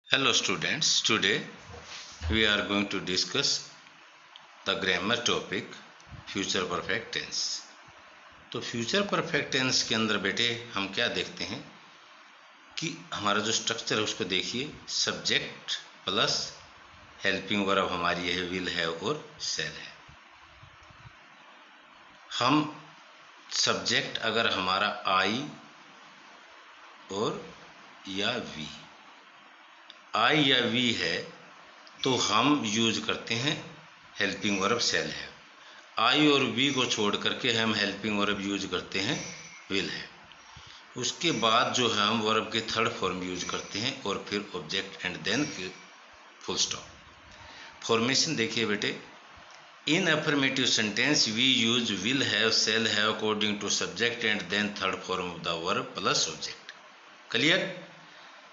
Hello students, today we are going to discuss the grammar topic future perfect tense। तो future perfect tense के अंदर बेटे हम क्या देखते हैं कि हमारा जो स्ट्रक्चर है उसको देखिए। सब्जेक्ट प्लस हेल्पिंग वर्ब हमारी है विल है और सेल है। हम सब्जेक्ट अगर हमारा आई और या वी आई या वी है तो हम यूज करते हैं हेल्पिंग वर्ब सेल है। आई और वी को छोड़ करके हम हेल्पिंग वर्ब यूज करते हैं विल है। उसके बाद जो है हम वर्ब के थर्ड फॉर्म यूज करते हैं और फिर object and then full stop. Formation देखिए बेटे, in affirmative sentence we use will have shall have according to subject and then third form of the verb plus object. Clear?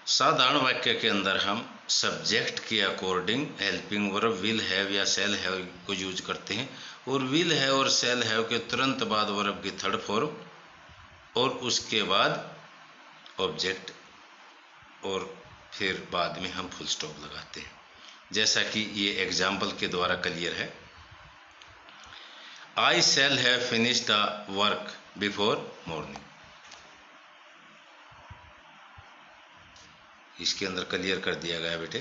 साधारण वाक्य के अंदर हम सब्जेक्ट के according helping verb will have या shall have को यूज करते हैं और विल है और सेल हैव के तुरंत बाद वर्ब की थर्ड फॉर्म और उसके बाद ऑब्जेक्ट और फिर बाद में हम फुल स्टॉप लगाते हैं, जैसा कि ये एग्जाम्पल के द्वारा क्लियर है। I shall have finish the work before morning. इसके अंदर क्लियर कर दिया गया बेटे।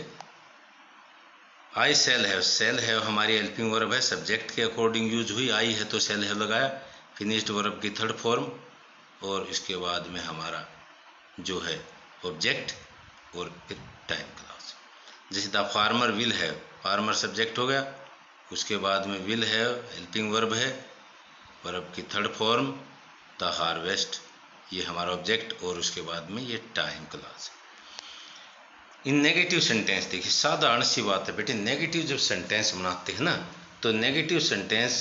आई सेल हैव हमारी हेल्पिंग वर्ब है, सब्जेक्ट के अकॉर्डिंग यूज हुई, आई है तो सेल हैव लगाया, फिनिश्ड वर्ब की थर्ड फॉर्म और इसके बाद में हमारा जो है ऑब्जेक्ट और फिर टाइम क्लॉज। जैसे the farmer will have, farmer subject हो गया, उसके बाद में विल हैव हेल्पिंग वर्ब है, वर्ब की थर्ड फॉर्म द हार्वेस्ट ये हमारा ऑब्जेक्ट और उसके बाद में ये टाइम क्लॉज। इन नेगेटिव सेंटेंस देखिए, साधारण सी बात है बेटे, नेगेटिव जब सेंटेंस बनाते हैं ना तो नेगेटिव सेंटेंस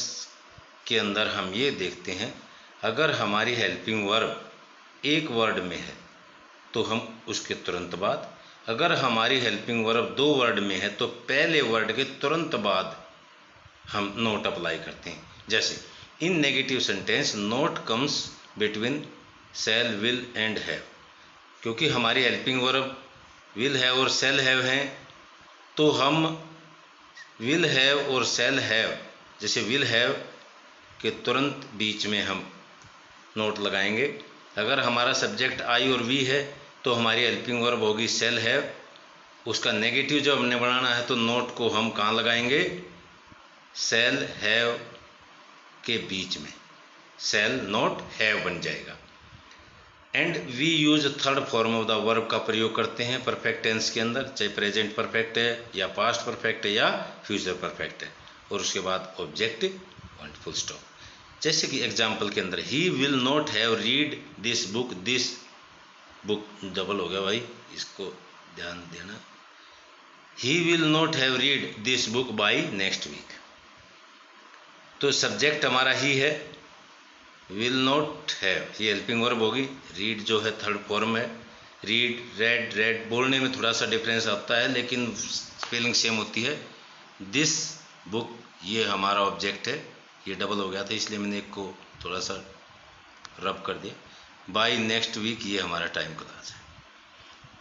के अंदर हम ये देखते हैं, अगर हमारी हेल्पिंग वर्ब एक वर्ड में है तो हम उसके तुरंत बाद, अगर हमारी हेल्पिंग वर्ब दो वर्ड में है तो पहले वर्ड के तुरंत बाद हम नोट अप्लाई करते हैं। जैसे in negative sentence not comes between shall will and have, क्योंकि हमारी हेल्पिंग वर्ब विल हैव और सेल हैव हैं तो हम विल हैव और सेल हैव, जैसे विल हैव के तुरंत बीच में हम नोट लगाएंगे। अगर हमारा सब्जेक्ट आई और वी है तो हमारी हेल्पिंग वर्ब होगी सेल हैव, उसका नेगेटिव जब हमने बनाना है तो नोट को हम कहाँ लगाएंगे, सेल हैव के बीच में, सेल नोट हैव बन जाएगा। And we use third form of the verb का प्रयोग करते हैं परफेक्ट टेंस के अंदर, चाहे प्रेजेंट परफेक्ट है या पास्ट परफेक्ट है या फ्यूचर परफेक्ट है, और उसके बाद ऑब्जेक्ट एंड फुल स्टॉप। जैसे कि एग्जाम्पल के अंदर he will not have read this book double हो गया भाई, इसको ध्यान देना। He will not have read this book by next week, तो सब्जेक्ट हमारा ही है, विल नॉट हैव ये हेल्पिंग वर्ब होगी, रीड जो है थर्ड फॉर्म है, रीड रेड रेड बोलने में थोड़ा सा डिफरेंस आता है लेकिन स्पेलिंग सेम होती है। दिस बुक ये हमारा ऑब्जेक्ट है, ये डबल हो गया था इसलिए मैंने एक को थोड़ा सा रब कर दिया। बाय नेक्स्ट वीक ये हमारा टाइम क्लास है,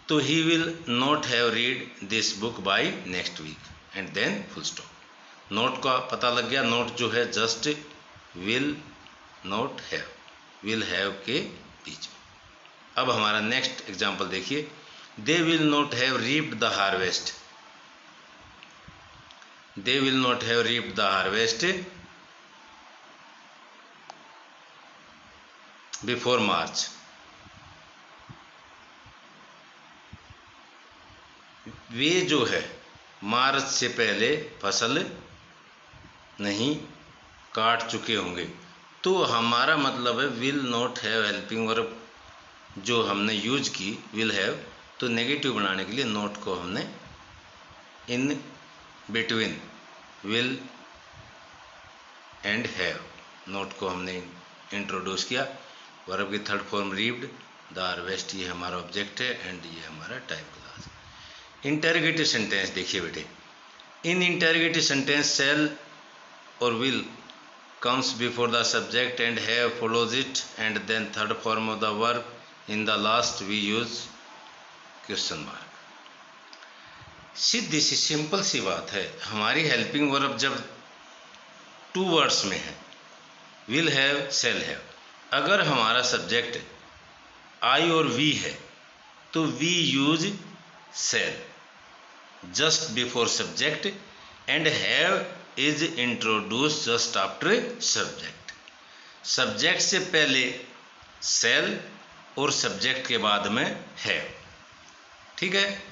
तो he will not have read this book by next week and then full stop. Not का पता लग गया, नोट जो है just will not have, will have के बीच में। अब हमारा नेक्स्ट एग्जाम्पल देखिए, they will not have reaped the harvest, they will not have reaped the harvest before March. वे जो है मार्च से पहले फसल नहीं काट चुके होंगे, तो हमारा मतलब है will not have helping verb जो हमने यूज की विल हैव, तो नेगेटिव बनाने के लिए नोट को हमने in between will and have, note को हमने इंट्रोड्यूस किया। वर्ब की थर्ड फॉर्म रीप्ड, द हार्वेस्ट ये हमारा ऑब्जेक्ट है एंड ये हमारा टाइम क्लास। इंटरोगेटिव सेंटेंस देखिए बेटे, इन इंटरोगेटिव सेंटेंस सेल और will comes before the subject and have follows it and then third form of the verb, in the last we use question mark। सीधी सी simple सी बात है, हमारी helping verb जब 2 वर्ड्स में है, विल हैव, शैल हैव, अगर हमारा सब्जेक्ट आई और वी है तो we use shall just before subject and have is introduce just after subject. Subject से पहले शैल और सब्जेक्ट के बाद में हैव, ठीक है।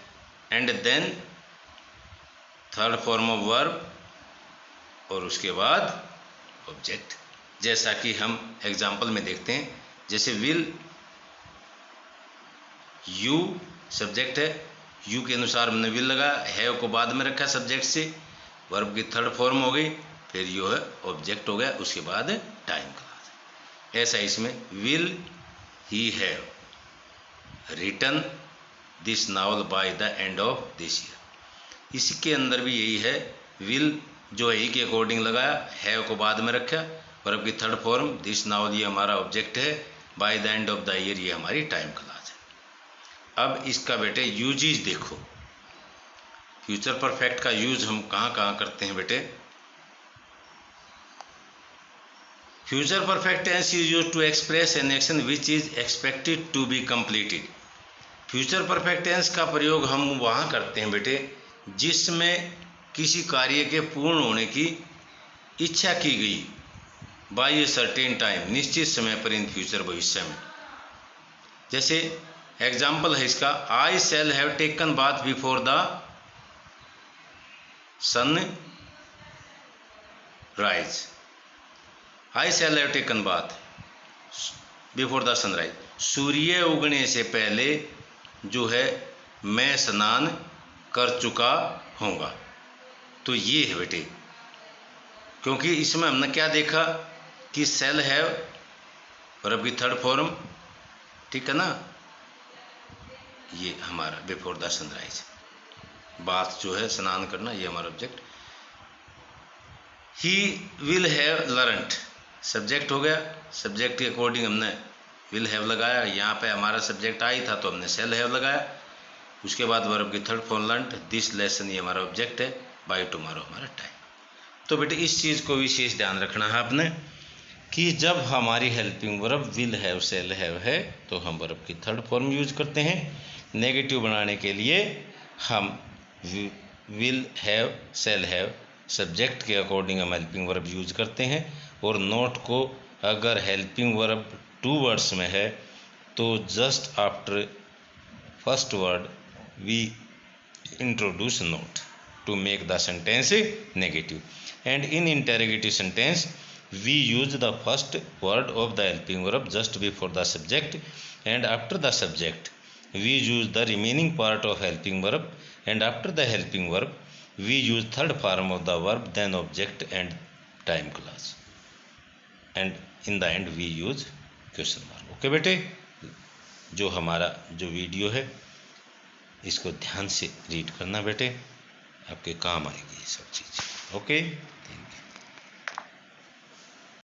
And then third form of verb और उसके बाद ऑब्जेक्ट। जैसा कि हम एग्जाम्पल में देखते हैं, जैसे विल, यू सब्जेक्ट है, यू के अनुसार हमने विल लगा, हैव को बाद में रखा सब्जेक्ट से, वर्ब की थर्ड फॉर्म हो गई, फिर यू है ऑब्जेक्ट हो गया, उसके बाद टाइम क्लास। ऐसा इसमें will he have written this novel by the end of this year. इसके अंदर भी यही है, विल जो है ही के अकॉर्डिंग लगाया, हैव को बाद में रखा, वर्ब की थर्ड फॉर्म, दिस नावल ये हमारा ऑब्जेक्ट है, bye the end of the year ये हमारी टाइम क्लास है। अब इसका बेटे यूजेज देखो, फ्यूचर परफेक्ट का यूज हम कहाँ कहाँ करते हैं बेटे। Future perfect tense is used to express an action which is expected to be completed. Future perfect tense का प्रयोग हम वहाँ करते हैं बेटे जिसमें किसी कार्य के पूर्ण होने की इच्छा की गई, बाय ए सर्टेन टाइम, निश्चित समय पर, इन फ्यूचर भविष्य में। जैसे एग्जाम्पल है इसका, I shall have taken bath before the sun rise. I shall have taken bath before the sunrise, सूर्य उगने से पहले जो है मैं स्नान कर चुका होऊंगा। तो ये है बेटे, क्योंकि इसमें हमने क्या देखा कि शैल हैव वर्ब की थर्ड फॉर्म, ठीक है ना, ये हमारा बिफोर द सनराइज, बात जो है स्नान करना, ये हमारा object. He will have learned subject हो गया, सब्जेक्ट के अकॉर्डिंग हमने विल हैव लगाया, यहाँ पे हमारा सब्जेक्ट आई था तो हमने शैल हैव लगाया, उसके बाद वर्ब की third form learned this lesson, ये हमारा ऑब्जेक्ट है, बाय टुमारो हमारा टाइम। तो बेटे इस चीज़ को विशेष ध्यान रखना है आपने कि जब हमारी helping verb will have shall have है तो हम वर्ब की थर्ड फॉर्म यूज करते हैं। नेगेटिव बनाने के लिए हम will have shall have subject के अकॉर्डिंग हम हेल्पिंग वर्ब यूज करते हैं, और नोट को अगर हेल्पिंग वर्ब 2 वर्ड्स में है तो just after first word we introduce not to make the sentence negative, and in interrogative sentence we use the first word of the helping verb just before the subject, and after the subject we use the remaining part of helping verb, and after the helping verb we use third form of the verb, then object and time clause, and in the end we use question mark। Okay बेटे, जो हमारा जो video है इसको ध्यान से read करना बेटे, आपके काम आएगी ये सब चीज़। Okay, thank you.